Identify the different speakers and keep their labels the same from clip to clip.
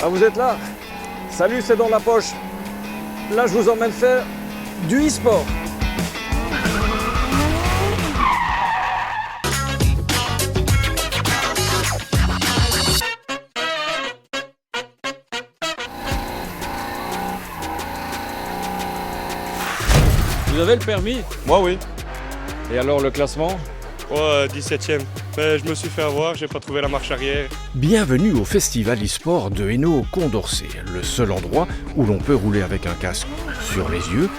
Speaker 1: Ah, vous êtes là? Salut, c'est dans la poche. Là, je vous emmène faire du e-sport. Vous avez le permis?
Speaker 2: Moi oui.
Speaker 1: Et alors le classement?
Speaker 2: 17e. Mais je me suis fait avoir, j'ai pas trouvé la marche arrière.
Speaker 3: Bienvenue au festival e-sport de Hainaut-Condorcet, le seul endroit où l'on peut rouler avec un casque sur les yeux,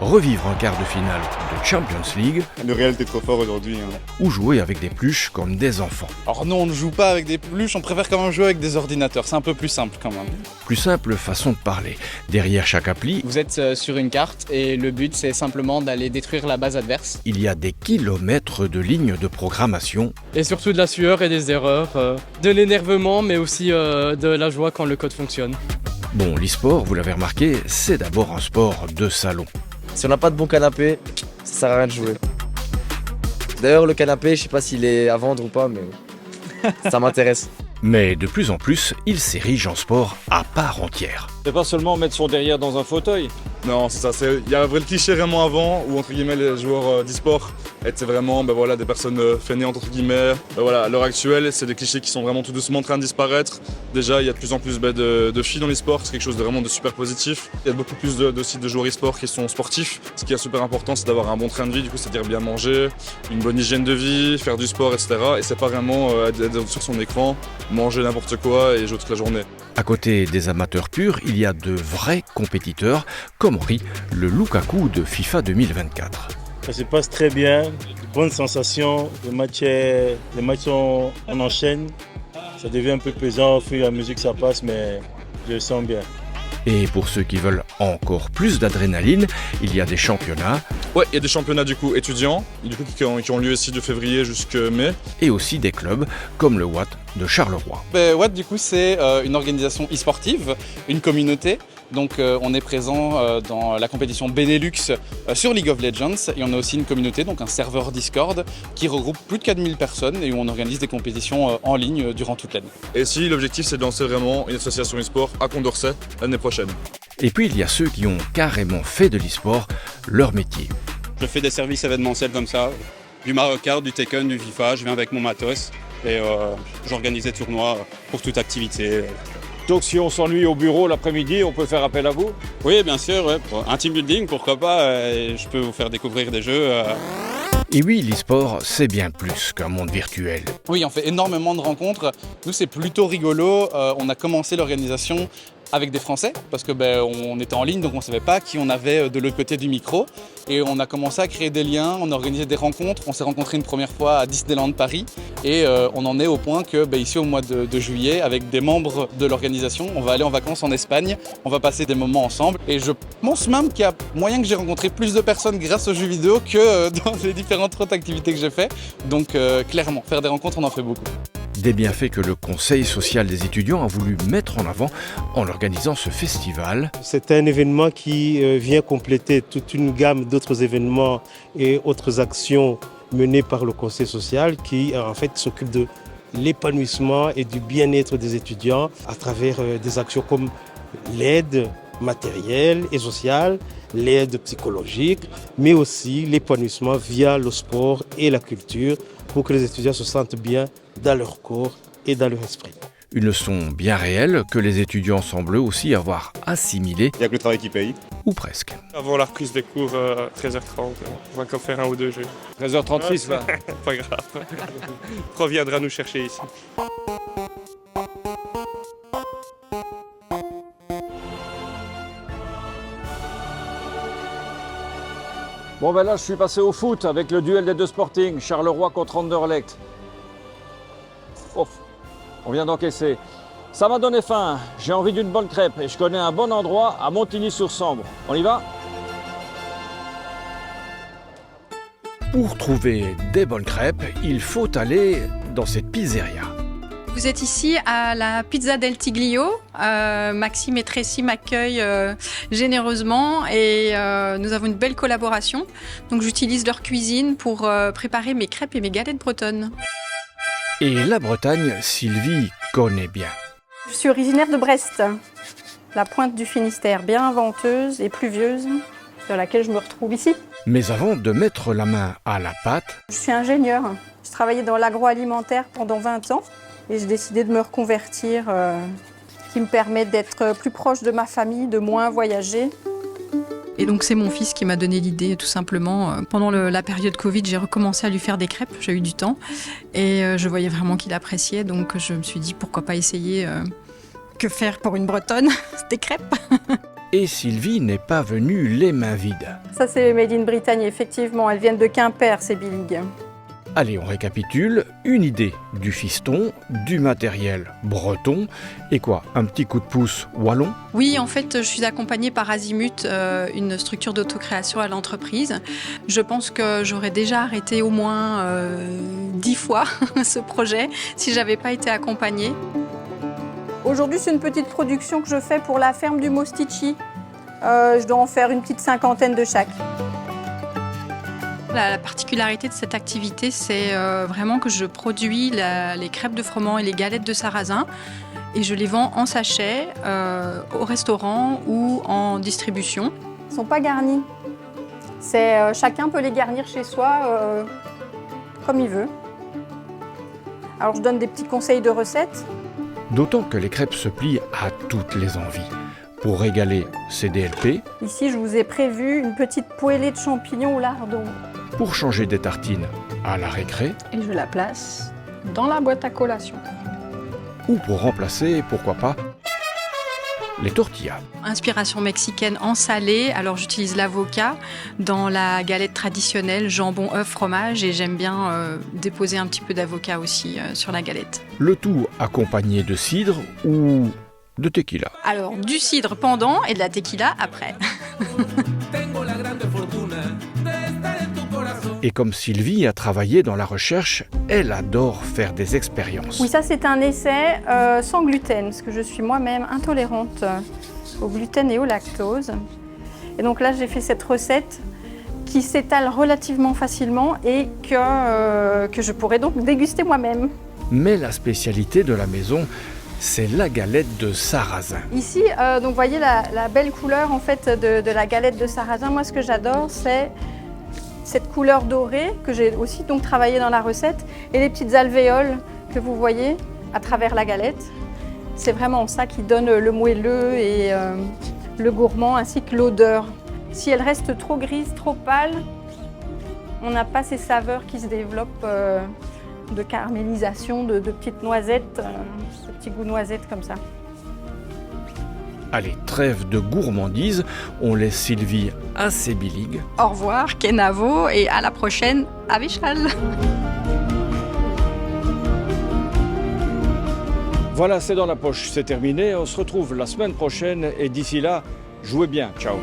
Speaker 3: revivre un quart de finale de Champions League
Speaker 2: Le Real était trop fort aujourd'hui.
Speaker 3: ou jouer avec des pluches comme des enfants.
Speaker 4: Alors non, on ne joue pas avec des peluches, on préfère quand même jouer avec des ordinateurs, c'est un peu plus simple quand même.
Speaker 3: Plus simple façon de parler. Derrière chaque appli,
Speaker 5: Vous êtes sur une carte et le but c'est simplement d'aller détruire la base adverse.
Speaker 3: il y a des kilomètres de lignes de programmation
Speaker 6: Et surtout de la sueur et des erreurs, de l'énervement mais aussi de la joie quand le code fonctionne.
Speaker 3: Bon, l'e-sport, vous l'avez remarqué, c'est d'abord un sport de salon.
Speaker 7: Si on n'a pas de bon canapé, ça sert à rien de jouer. D'ailleurs, le canapé, je sais pas s'il est à vendre ou pas, mais ça m'intéresse.
Speaker 3: Mais de plus en plus, il s'érige en sport à part entière.
Speaker 1: C'est pas seulement mettre son derrière dans un fauteuil.
Speaker 2: Non, c'est ça. Il y a un vrai cliché vraiment avant où entre guillemets les joueurs d'e-sport étaient vraiment des personnes fainéantes entre guillemets. Voilà, à l'heure actuelle, c'est des clichés qui sont vraiment tout doucement en train de disparaître. Déjà, il y a de plus en plus de filles dans l'e-sport, c'est quelque chose de vraiment de super positif. Il y a beaucoup plus aussi de joueurs e-sport qui sont sportifs. Ce qui est super important, c'est d'avoir un bon train de vie, du coup, c'est-à-dire bien manger, une bonne hygiène de vie, faire du sport, etc. Et c'est pas vraiment être sur son écran, manger n'importe quoi et jouer toute la journée.
Speaker 3: À côté des amateurs purs, il y a de vrais compétiteurs, comme Henri, le Lukaku de FIFA 2024.
Speaker 8: Ça se passe très bien, de bonnes sensations, les matchs on enchaîne, ça devient un peu pesant au fur et à mesure que ça passe, mais je le sens bien.
Speaker 3: Et pour ceux qui veulent encore plus d'adrénaline, il y a des championnats
Speaker 2: Ouais, il y a des championnats du coup étudiants, du coup qui ont lieu ici de février jusqu'à mai.
Speaker 3: et aussi des clubs comme le Watt de Charleroi.
Speaker 4: Watt du coup c'est une organisation e-sportive, une communauté. Donc on est présent dans la compétition Benelux sur League of Legends et on a aussi une communauté, donc un serveur Discord qui regroupe plus de 4000 personnes et où on organise des compétitions en ligne durant toute l'année.
Speaker 2: Et si l'objectif c'est de lancer vraiment une association e-sport à Condorcet l'année prochaine.
Speaker 3: Et puis il y a ceux qui ont carrément fait de l'e-sport leur métier.
Speaker 9: Je fais des services événementiels comme ça, du Mario Kart, du Tekken, du FIFA, je viens avec mon matos et j'organise des tournois pour toute activité.
Speaker 1: Donc si on s'ennuie au bureau l'après-midi, on peut faire appel à vous?
Speaker 9: Oui, bien sûr, ouais. Un team building, pourquoi pas, je peux vous faire découvrir des jeux.
Speaker 3: Et oui, l'e-sport, c'est bien plus qu'un monde virtuel.
Speaker 4: Oui, on fait énormément de rencontres. Nous, c'est plutôt rigolo. On a commencé l'organisation avec des Français parce que on était en ligne, donc on ne savait pas qui on avait de l'autre côté du micro. Et on a commencé à créer des liens, on a organisé des rencontres. On s'est rencontrés une première fois à Disneyland Paris. Et on en est au point que ici, au mois de juillet, avec des membres de l'organisation, on va aller en vacances en Espagne. On va passer des moments ensemble. Et je pense même qu'il y a moyen que j'ai rencontré plus de personnes grâce aux jeux vidéo que dans les différentes autres activités que j'ai fait. Donc clairement, faire des rencontres, on en fait beaucoup.
Speaker 3: Des bienfaits que le Conseil social des étudiants a voulu mettre en avant en organisant ce festival.
Speaker 8: C'est un événement qui vient compléter toute une gamme d'autres événements et autres actions menées par le Conseil social qui en fait s'occupe de l'épanouissement et du bien-être des étudiants à travers des actions comme l'aide matérielle et sociale, l'aide psychologique, mais aussi l'épanouissement via le sport et la culture pour que les étudiants se sentent bien dans leur corps et dans leur esprit.
Speaker 3: Une leçon bien réelle que les étudiants semblent aussi avoir assimilée,
Speaker 2: Il n'y a que le travail qui paye.
Speaker 3: ou presque.
Speaker 2: Avant la reprise des cours, 13h30, on va encore faire un ou deux jeux.
Speaker 1: 13h36 là.
Speaker 2: Pas grave. Prof viendra nous chercher ici.
Speaker 1: Bon là je suis passé au foot avec le duel des deux Sporting, Charleroi contre Anderlecht. Ouf, on vient d'encaisser. Ça m'a donné faim, j'ai envie d'une bonne crêpe et je connais un bon endroit à Montigny-sur-Sambre. On y va?
Speaker 3: Pour trouver des bonnes crêpes, il faut aller dans cette pizzeria.
Speaker 10: Vous êtes ici à la Pizza del Tiglio. Maxime et Tracy m'accueillent généreusement et nous avons une belle collaboration. Donc j'utilise leur cuisine pour préparer mes crêpes et mes galettes bretonnes.
Speaker 3: Et la Bretagne, Sylvie connaît bien.
Speaker 10: Je suis originaire de Brest, la pointe du Finistère, bien venteuse et pluvieuse, dans laquelle je me retrouve ici.
Speaker 3: Mais avant de mettre la main à la pâte,
Speaker 10: Je suis ingénieure. Je travaillais dans l'agroalimentaire pendant 20 ans et j'ai décidé de me reconvertir, qui me permet d'être plus proche de ma famille, de moins voyager. Et donc c'est mon fils qui m'a donné l'idée, tout simplement. Pendant la période Covid, j'ai recommencé à lui faire des crêpes, j'ai eu du temps. Et je voyais vraiment qu'il appréciait, donc je me suis dit pourquoi pas essayer, que faire pour une Bretonne, des crêpes.
Speaker 3: et Sylvie n'est pas venue les mains vides.
Speaker 10: Ça c'est les Made in Brittany, effectivement, elles viennent de Quimper, ces biligues.
Speaker 3: Allez, on récapitule. Une idée du fiston, du matériel breton, et quoi, un petit coup de pouce wallon?
Speaker 10: Oui, en fait, je suis accompagnée par Azimut, une structure d'autocréation à l'entreprise. Je pense que j'aurais déjà arrêté au moins 10 fois ce projet si j'avais pas été accompagnée. Aujourd'hui, c'est une petite production que je fais pour la ferme du Mostici. Je dois en faire une petite 50aine de chaque. La particularité de cette activité, c'est vraiment que je produis les crêpes de froment et les galettes de sarrasin et je les vends en sachet au restaurant ou en distribution. Ils ne sont pas garnis. Chacun peut les garnir chez soi comme il veut. Alors je donne des petits conseils de recettes.
Speaker 3: D'autant que les crêpes se plient à toutes les envies. Pour régaler ces DLP,
Speaker 10: ici, je vous ai prévu une petite poêlée de champignons au lardon.
Speaker 3: pour changer des tartines à la récré,
Speaker 10: Et je la place dans la boîte à collation.
Speaker 3: ou pour remplacer, pourquoi pas, les tortillas.
Speaker 10: Inspiration mexicaine en salé, alors j'utilise l'avocat dans la galette traditionnelle, jambon, œuf, fromage, et j'aime bien déposer un petit peu d'avocat aussi sur la galette.
Speaker 3: Le tout accompagné de cidre ou de tequila.
Speaker 10: Alors du cidre pendant et de la tequila après.
Speaker 3: Et comme Sylvie a travaillé dans la recherche, elle adore faire des expériences.
Speaker 10: Oui, ça c'est un essai sans gluten, parce que je suis moi-même intolérante au gluten et au lactose. Et donc là, j'ai fait cette recette qui s'étale relativement facilement et que je pourrais donc déguster moi-même.
Speaker 3: Mais la spécialité de la maison, c'est la galette de sarrasin.
Speaker 10: Ici, donc vous voyez la belle couleur en fait de la galette de sarrasin. Moi, ce que j'adore, c'est cette couleur dorée que j'ai aussi donc travaillé dans la recette et les petites alvéoles que vous voyez à travers la galette. C'est vraiment ça qui donne le moelleux et le gourmand ainsi que l'odeur. Si elle reste trop grise, trop pâle, on n'a pas ces saveurs qui se développent de caramélisation, de petites noisettes, ce petit goût noisette comme ça.
Speaker 3: Allez, trêve de gourmandise, on laisse Sylvie à ses biligues.
Speaker 10: Au revoir, Kenavo, et à la prochaine à Véchal.
Speaker 1: Voilà, c'est dans la poche, c'est terminé. On se retrouve la semaine prochaine et d'ici là, jouez bien. Ciao.